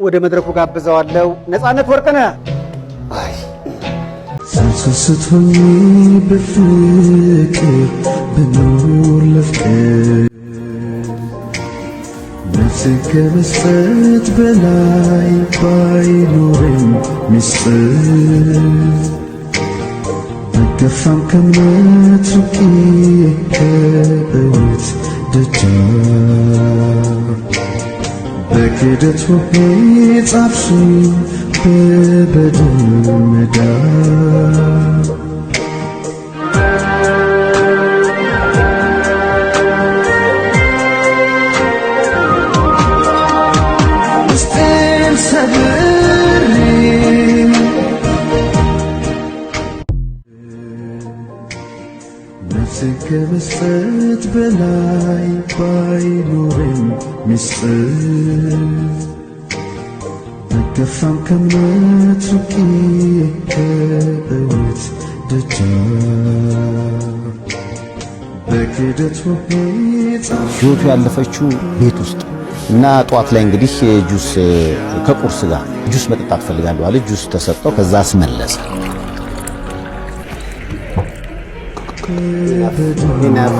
ወደ መድረኩ ጋብዘዋለሁ። ነፃነት ወርቅነህ። አይ ሳንሰስቶኝ በፍቅር በኖር ለፍቅር ነፍሴ ከመስጠት በላይ ባይኖረኝ ሚስጥር በገፋም ከእምነት ርቄ ከእውነት ደጃፍ በክደት ወፌ ጻፍሽኝ በበደል መዳፍ ውስጤን ሰብሬ ነፍሴ ከመስጠት በላይ ባይኖረኝ ሚስጥር በገፋም ከእምነት ርቄ ከእውነት ደጃፍ በክደት ወፌ ሕይወቱ ያለፈችው ቤት ውስጥ እና ጠዋት ላይ እንግዲህ ጁስ ከቁርስ ጋር ጁስ መጠጣት ፈልጋለሁ አለ። ጁስ ተሰጠው። ከዛ አስመለሰ። ዲነር